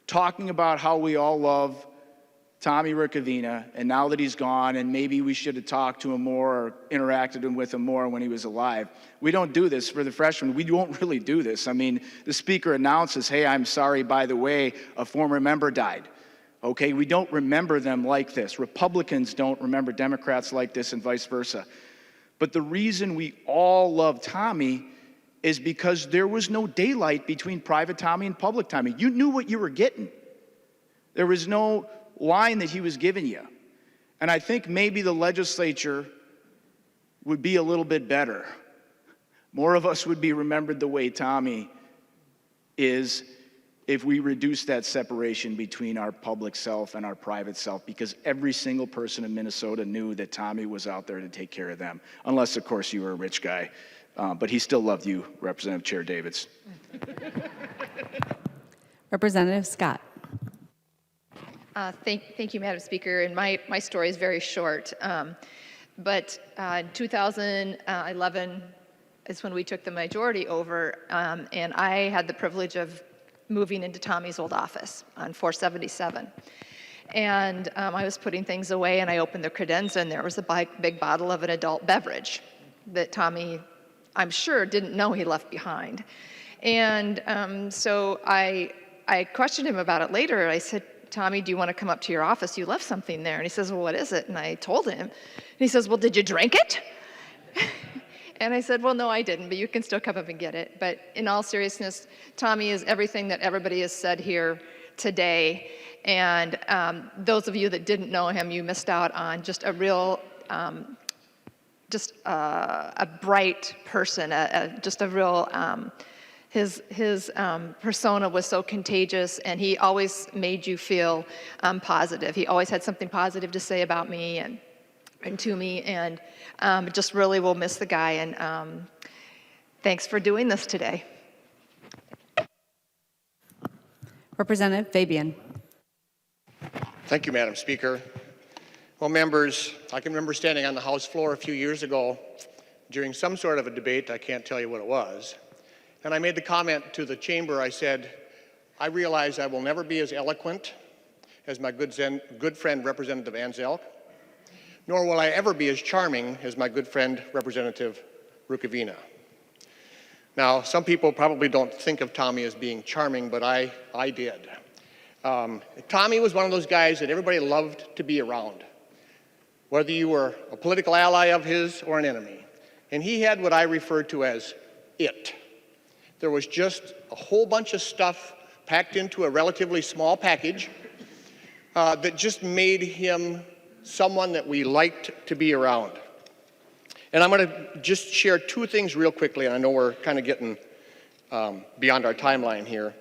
talking about how we all love Tommy Rukavina, and now that he's gone, and maybe we should have talked to him more or interacted with him more when he was alive, we don't do this for the freshmen. We won't really do this. I mean, the speaker announces, hey, I'm sorry, by the way, a former member died. Okay, we don't remember them like this. Republicans don't remember Democrats like this, and vice versa. But the reason we all love Tommy is because there was no daylight between private Tommy and public Tommy. You knew what you were getting. There was no line that he was giving you. And I think maybe the legislature would be a little bit better. More of us would be remembered the way Tommy is if we reduce that separation between our public self and our private self, because every single person in Minnesota knew that Tommy was out there to take care of them, unless, of course, you were a rich guy. But he still loved you, Representative Chair Davids. Representative Scott. Thank you, Madam Speaker. And my story is very short. But 2011 is when we took the majority over, and I had the privilege of moving into Tommy's old office on 477. And I was putting things away, and I opened the credenza, and there was a big bottle of an adult beverage that Tommy, I'm sure, didn't know he left behind. And so I questioned him about it later. I said, Tommy, do you want to come up to your office? You left something there. And he says, well, what is it? And I told him. And he says, well, did you drink it? And I said, well, no, I didn't, but you can still come up and get it. But in all seriousness, Tommy is everything that everybody has said here today. And those of you that didn't know him, you missed out on just a real just a bright person, just a real, his persona was so contagious, and he always made you feel positive. He always had something positive to say about me and to me, and just really will miss the guy, and thanks for doing this today. Representative Fabian. Thank you, Madam Speaker. Well, members, I can remember standing on the House floor a few years ago during some sort of a debate, I can't tell you what it was, and I made the comment to the chamber, I said, I realize I will never be as eloquent as my good friend Representative Anzelk, nor will I ever be as charming as my good friend Representative Rukavina. Now, some people probably don't think of Tommy as being charming, but I did. Tommy was one of those guys that everybody loved to be around, whether you were a political ally of his or an enemy. And he had what I refer to as it. There was just a whole bunch of stuff packed into a relatively small package that just made him someone that we liked to be around. And I'm going to just share two things real quickly, and I know we're kind of getting beyond our timeline here.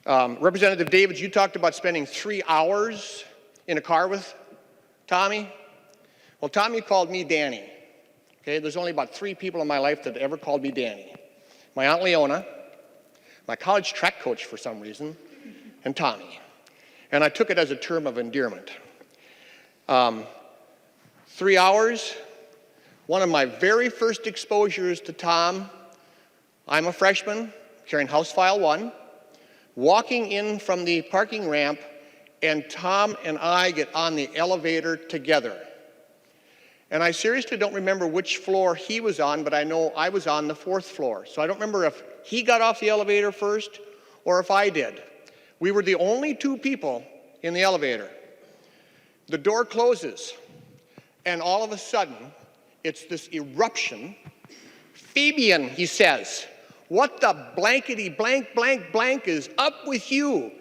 Representative Davids, you talked about spending 3 hours in a car with Tommy. Well, Tommy called me Danny. Okay, there's only about 3 people in my life that ever called me Danny. My Aunt Leona, my college track coach for some reason, and Tommy. And I took it as a term of endearment. 3 hours. One of my very first exposures to Tom, I'm a freshman, carrying House File 1, walking in from the parking ramp, and Tom and I get on the elevator together. And I seriously don't remember which floor he was on, but I know I was on the 4th floor. So I don't remember if he got off the elevator first or if I did. We were the only 2 people in the elevator. The door closes, and all of a sudden, it's this eruption. Fabian, he says, what the blankety blank blank blank is up with you?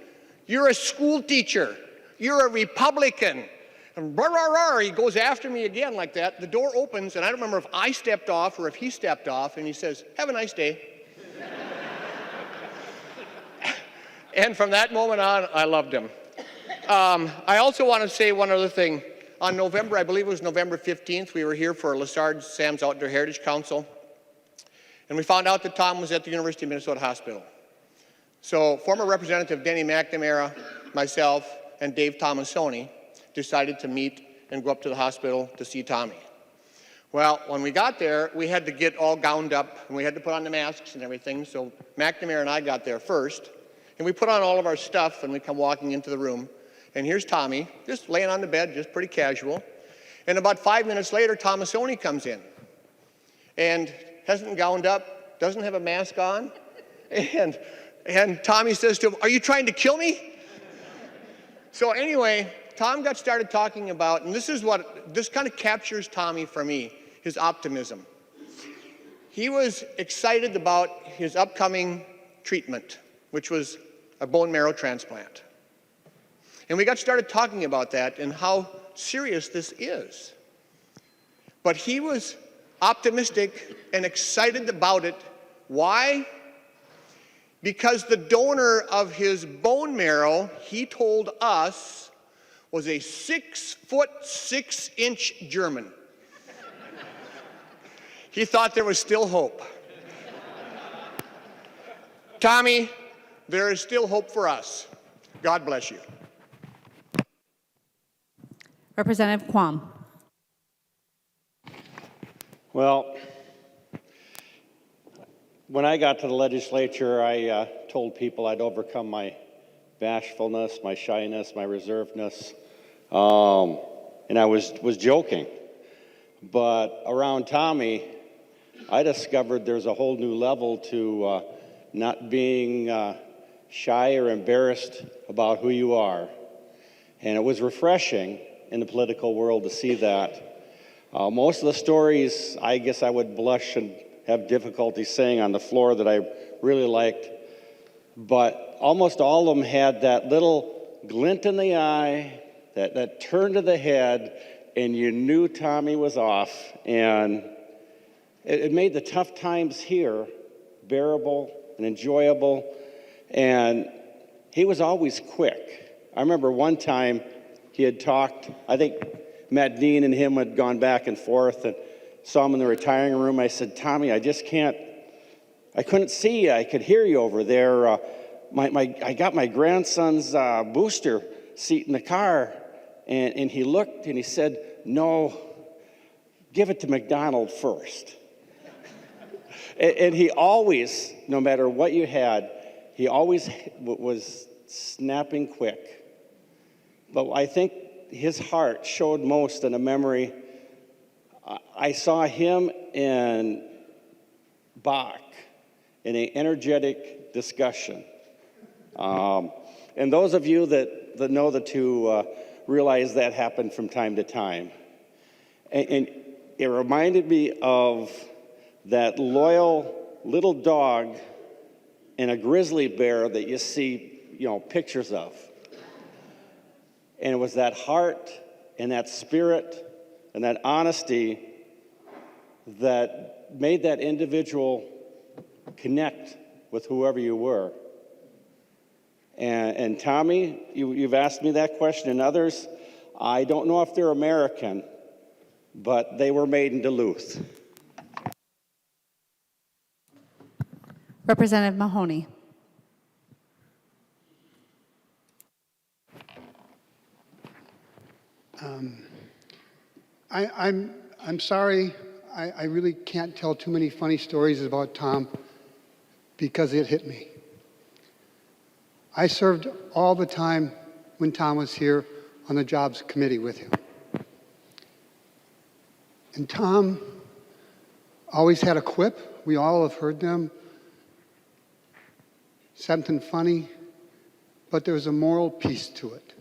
You're a school teacher. You're a Republican. And rah, rah, rah, he goes after me again like that. The door opens, and I don't remember if I stepped off or if he stepped off, and he says, have a nice day. And from that moment on, I loved him. I also want to say one other thing. On November, I believe it was November 15th, we were here for Lessard Sam's Outdoor Heritage Council, and we found out that Tom was at the University of Minnesota Hospital. So former Representative Denny McNamara, myself, and Dave Tomasoni decided to meet and go up to the hospital to see Tommy. Well, when we got there, we had to get all gowned up, and we had to put on the masks and everything, so McNamara and I got there first, and we put on all of our stuff, and we come walking into the room. And here's Tommy, just laying on the bed, just pretty casual. And about 5 minutes later, Tomasoni comes in and hasn't gowned up, doesn't have a mask on. And Tommy says to him, are you trying to kill me? So anyway, Tom got started talking about, and this kind of captures Tommy for me, his optimism. He was excited about his upcoming treatment, which was a bone marrow transplant. And we got started talking about that and how serious this is. But he was optimistic and excited about it. Why? Because the donor of his bone marrow, he told us, was a 6-foot 6-inch German. He thought there was still hope. Tommy, there is still hope for us. God bless you. Representative Quam. Well, when I got to the legislature, I told people I'd overcome my bashfulness, my shyness, my reservedness, and I was joking. But around Tommy, I discovered there's a whole new level to not being shy or embarrassed about who you are. And it was refreshing in the political world to see that. Most of the stories, I guess I would blush and have difficulty saying on the floor that I really liked, but almost all of them had that little glint in the eye, that turn to the head, and you knew Tommy was off, and it made the tough times here bearable and enjoyable, and he was always quick. I remember one time he had talked, I think Matt Dean and him had gone back and forth, and saw him in the retiring room. I said, Tommy, I couldn't see you. I could hear you over there. I got my grandson's booster seat in the car, and he looked and he said, no, give it to McDonald first. And he always, no matter what you had, he always was snapping quick. But I think his heart showed most in a memory. I saw him and Bach in an energetic discussion. And those of you that know the two realize that happened from time to time. And it reminded me of that loyal little dog and a grizzly bear that you see, pictures of. And it was that heart and that spirit and that honesty that made that individual connect with whoever you were. And Tommy, you've asked me that question, and others, I don't know if they're American, but they were made in Duluth. Representative Mahoney. I'm sorry. I really can't tell too many funny stories about Tom because it hit me. I served all the time when Tom was here on the Jobs Committee with him. And Tom always had a quip. We all have heard them. Something funny, but there was a moral piece to it.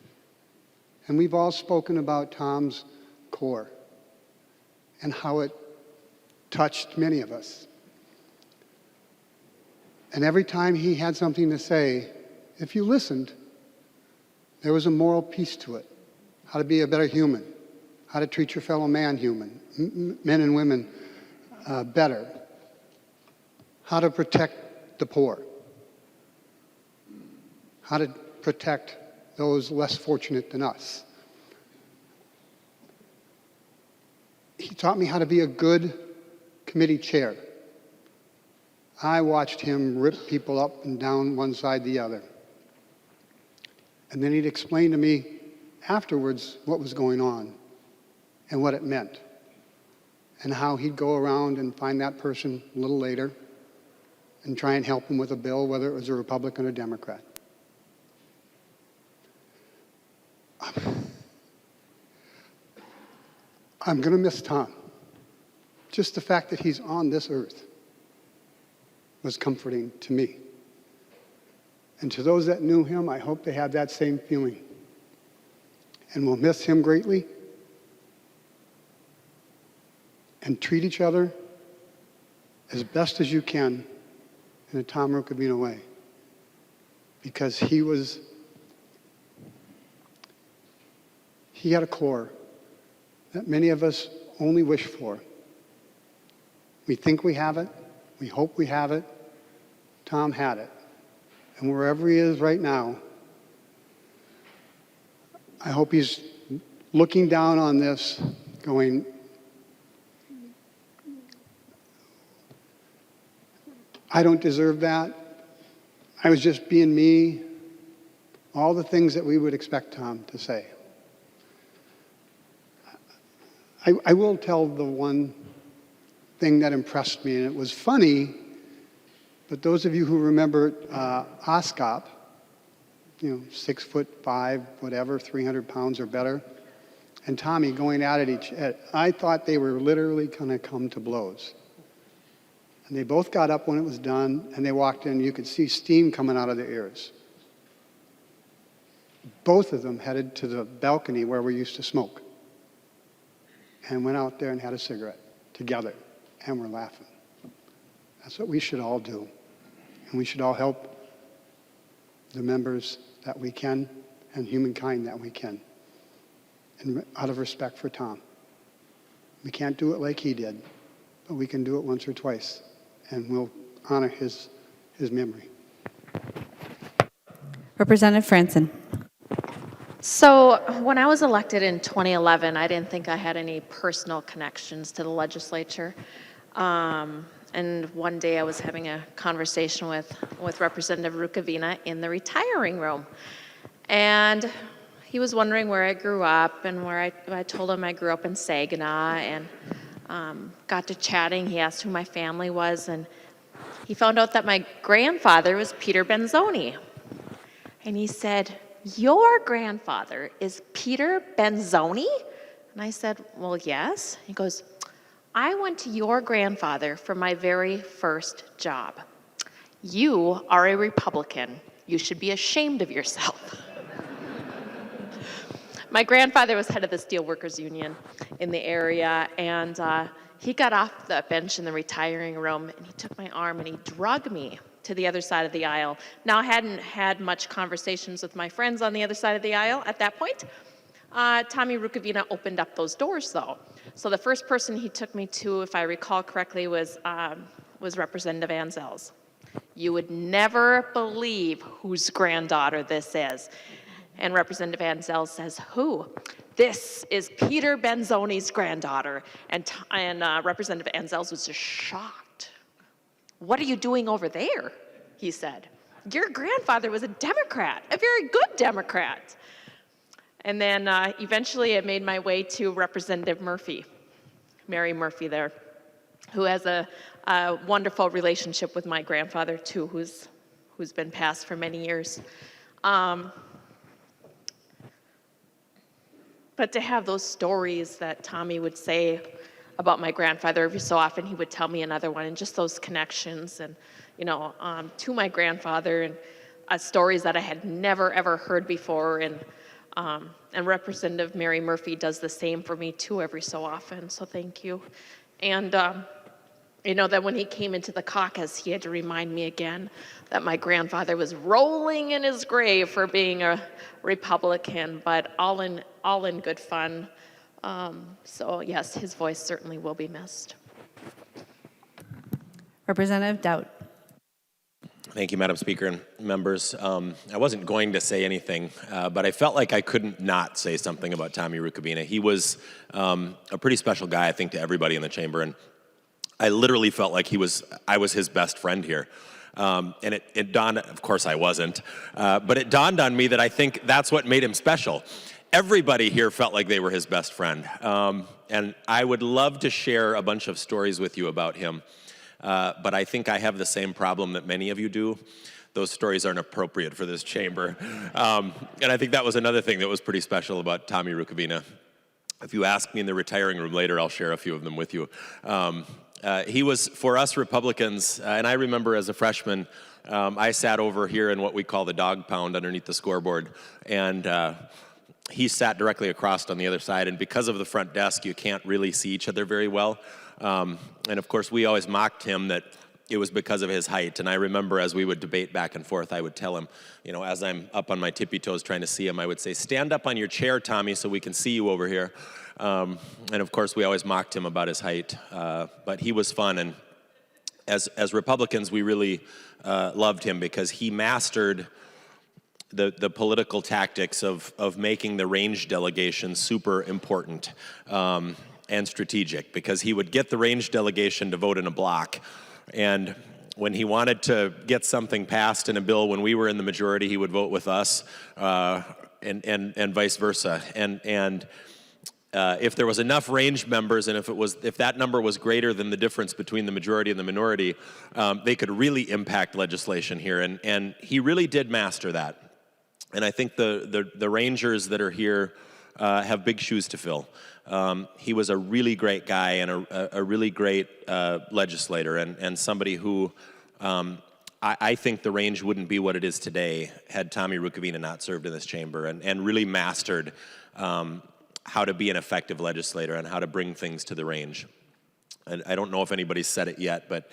And we've all spoken about Tom's core and how it touched many of us. And every time he had something to say, if you listened, there was a moral piece to it. How to be a better human, how to treat your fellow man human, men and women better, how to protect the poor, how to protect those less fortunate than us. He taught me how to be a good committee chair. I watched him rip people up and down one side the other. And then he'd explain to me afterwards what was going on and what it meant, and how he'd go around and find that person a little later and try and help him with a bill, whether it was a Republican or Democrat. I'm going to miss Tom. Just the fact that he's on this earth was comforting to me. And to those that knew him, I hope they had that same feeling. And we'll miss him greatly. And treat each other as best as you can in a Tom Rukavina way. Because he had a core that many of us only wish for. We think we have it. We hope we have it. Tom had it. And wherever he is right now, I hope he's looking down on this going, I don't deserve that. I was just being me. All the things that we would expect Tom to say. I will tell the one thing that impressed me, and it was funny, but those of you who remember Oskop, 6'5", whatever, 300 pounds or better, and Tommy going at it I thought they were literally going to come to blows. And they both got up when it was done, and they walked in. You could see steam coming out of their ears. Both of them headed to the balcony where we used to smoke and went out there and had a cigarette together, and we're laughing. That's what we should all do. And we should all help the members that we can and humankind that we can. and out of respect for Tom. We can't do it like he did, but we can do it once or twice, and we'll honor his memory. Representative Franson. So when I was elected in 2011, I didn't think I had any personal connections to the legislature. And one day I was having a conversation with Representative Rukavina in the retiring room. And he was wondering where I grew up, and where I told him I grew up in Saginaw, and got to chatting. He asked who my family was, and he found out that my grandfather was Peter Benzoni. And he said, "Your grandfather is Peter Benzoni?" And I said, "Well, yes." He goes, "I went to your grandfather for my very first job. You are a Republican. You should be ashamed of yourself." My grandfather was head of the Steelworkers Union in the area, and he got off the bench in the retiring room, and he took my arm and he dragged me to the other side of the aisle. Now, I hadn't had much conversations with my friends on the other side of the aisle at that point. Tommy Rukavina opened up those doors, though. So the first person he took me to, if I recall correctly, was Representative Anzel's. "You would never believe whose granddaughter this is." And Representative Anzel says, "Who?" "This is Peter Benzoni's granddaughter." And Representative Anzel was just shocked. "What are you doing over there?" he said. "Your grandfather was a Democrat, a very good Democrat." And then eventually I made my way to Representative Murphy, Mary Murphy there, who has a wonderful relationship with my grandfather too, who's been passed for many years. But to have those stories that Tommy would say about my grandfather, every so often he would tell me another one, and just those connections and, to my grandfather, and stories that I had never ever heard before. And Representative Mary Murphy does the same for me too every so often, so thank you. And that when he came into the caucus, he had to remind me again that my grandfather was rolling in his grave for being a Republican, but all in good fun. So yes, his voice certainly will be missed. Representative Dowd. Thank you, Madam Speaker and members. I wasn't going to say anything, but I felt like I couldn't not say something about Tommy Rukavina. He was a pretty special guy, I think, to everybody in the chamber, and I literally felt like I was his best friend here. And it dawned, of course I wasn't, but it dawned on me that I think that's what made him special. Everybody here felt like they were his best friend. And I would love to share a bunch of stories with you about him. But I think I have the same problem that many of you do. Those stories aren't appropriate for this chamber. And I think that was another thing that was pretty special about Tommy Rukavina. If you ask me in the retiring room later, I'll share a few of them with you. He was, for us Republicans, and I remember as a freshman, I sat over here in what we call the dog pound underneath the scoreboard, and he sat directly across on the other side, and because of the front desk, you can't really see each other very well. And of course, we always mocked him that it was because of his height. And I remember as we would debate back and forth, I would tell him, as I'm up on my tippy toes trying to see him, I would say, "Stand up on your chair, Tommy, so we can see you over here." And of course, we always mocked him about his height. But he was fun. And as Republicans, we really loved him because he mastered the political tactics of making the range delegation super important. And strategic, because he would get the range delegation to vote in a block. And when he wanted to get something passed in a bill when we were in the majority, he would vote with us, and vice versa. And if there was enough range members, and if that number was greater than the difference between the majority and the minority, they could really impact legislation here. And he really did master that. And I think the Rangers that are here have big shoes to fill. He was a really great guy and a really great legislator, and somebody who I think the range wouldn't be what it is today had Tommy Rukavina not served in this chamber, and really mastered how to be an effective legislator and how to bring things to the range. And I don't know if anybody's said it yet, but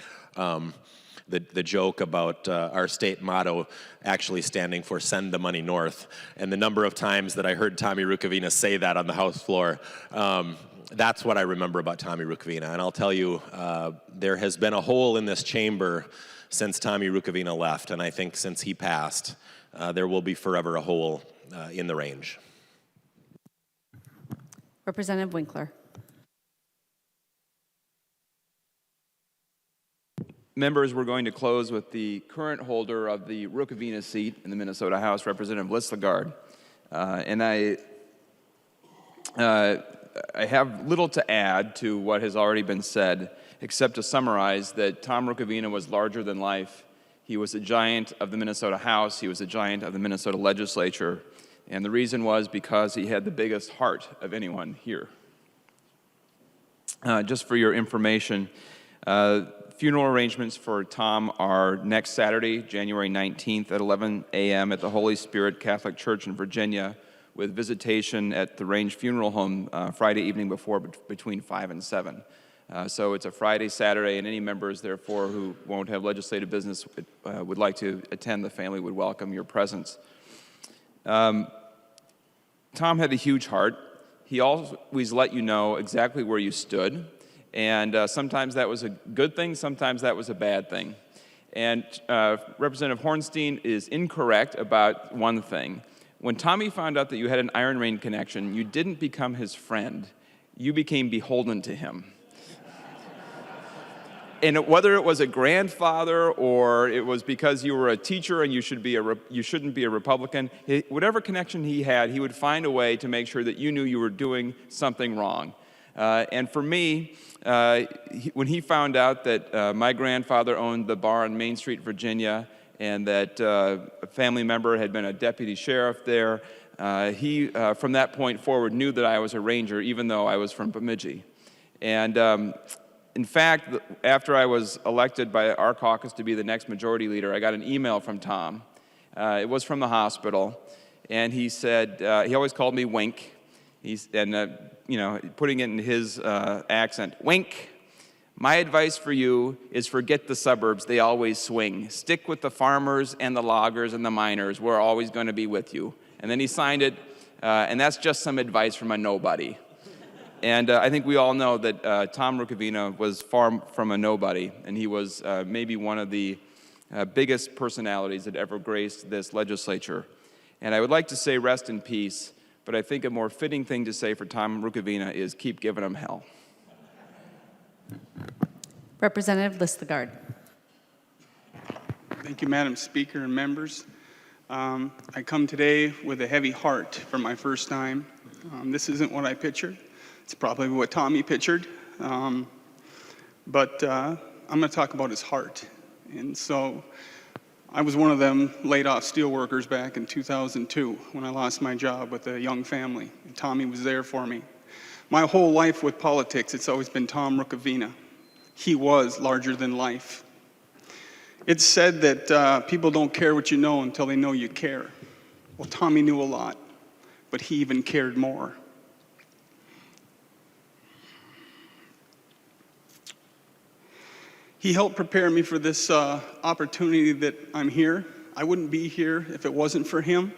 the joke about our state motto actually standing for "Send the Money North," and the number of times that I heard Tommy Rukavina say that on the House floor. That's what I remember about Tommy Rukavina. And I'll tell you, there has been a hole in this chamber since Tommy Rukavina left, and I think since he passed, there will be forever a hole in the range. Representative Winkler. Members, we're going to close with the current holder of the Rukavina seat in the Minnesota House, Representative legislator. And I have little to add to what has already been said, except to summarize that Tom Rukavina was larger than life. He was a giant of the Minnesota House. He was a giant of the Minnesota legislature. And the reason was because he had the biggest heart of anyone here. Just for your information, funeral arrangements for Tom are next Saturday, January 19th at 11 a.m. at the Holy Spirit Catholic Church in Virginia, with visitation at the Range Funeral Home Friday evening before between 5 and 7. So it's a Friday, Saturday, and any members, therefore, who won't have legislative business would like to attend, the family would welcome your presence. Tom had a huge heart. He always let you know exactly where you stood. And sometimes that was a good thing, sometimes that was a bad thing. And Representative Hornstein is incorrect about one thing. When Tommy found out that you had an Iron Rain connection, you didn't become his friend. You became beholden to him. And whether it was a grandfather or it was because you were a teacher and you shouldn't be a Republican, whatever connection he had, he would find a way to make sure that you knew you were doing something wrong. And for me, when he found out that my grandfather owned the bar on Main Street, Virginia, and that a family member had been a deputy sheriff there, he, from that point forward, knew that I was a Ranger, even though I was from Bemidji. And in fact, after I was elected by our caucus to be the next majority leader, I got an email from Tom. It was from the hospital, and he said, he always called me Wink. Putting it in his accent, Wink, my advice for you is forget the suburbs, they always swing. Stick with the farmers and the loggers and the miners, we're always going to be with you. And then he signed it, and that's just some advice from a nobody. And I think we all know that Tom Rukavina was far from a nobody, and he was maybe one of the biggest personalities that ever graced this legislature. And I would like to say rest in peace, but I think a more fitting thing to say for Tom Rukavina is keep giving him hell. Representative Listagard. Thank you, Madam Speaker and members. I come today with a heavy heart for my first time. This isn't what I pictured. It's probably what Tommy pictured. But I'm going to talk about his heart. And so I was one of them laid off steelworkers back in 2002 when I lost my job with a young family. And Tommy was there for me. My whole life with politics, it's always been Tom Rukavina. He was larger than life. It's said that people don't care what you know until they know you care. Well, Tommy knew a lot, but he even cared more. He helped prepare me for this opportunity that I'm here. I wouldn't be here if it wasn't for him.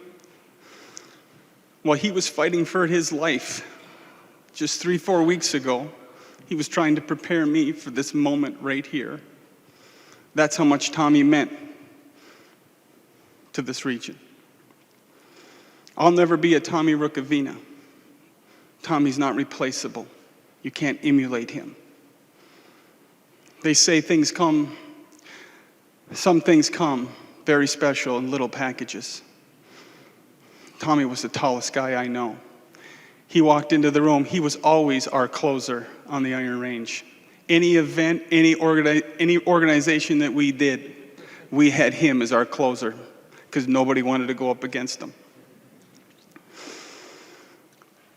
While he was fighting for his life, just 3-4 weeks ago, he was trying to prepare me for this moment right here. That's how much Tommy meant to this region. I'll never be a Tommy Rukavina. Tommy's not replaceable. You can't emulate him. They say some things come very special in little packages. Tommy was the tallest guy I know. He walked into the room, he was always our closer on the Iron Range. Any event, any organization that we did, we had him as our closer because nobody wanted to go up against him.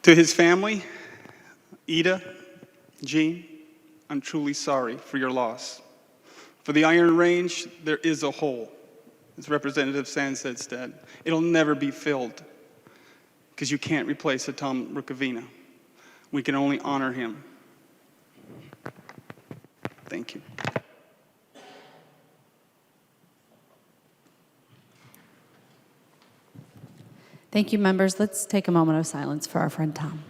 To his family, Ida, Jean, I'm truly sorry for your loss. For the Iron Range, there is a hole, as Representative Sandstead said. It'll never be filled because you can't replace a Tom Rukavina. We can only honor him. Thank you. Thank you, members. Let's take a moment of silence for our friend Tom.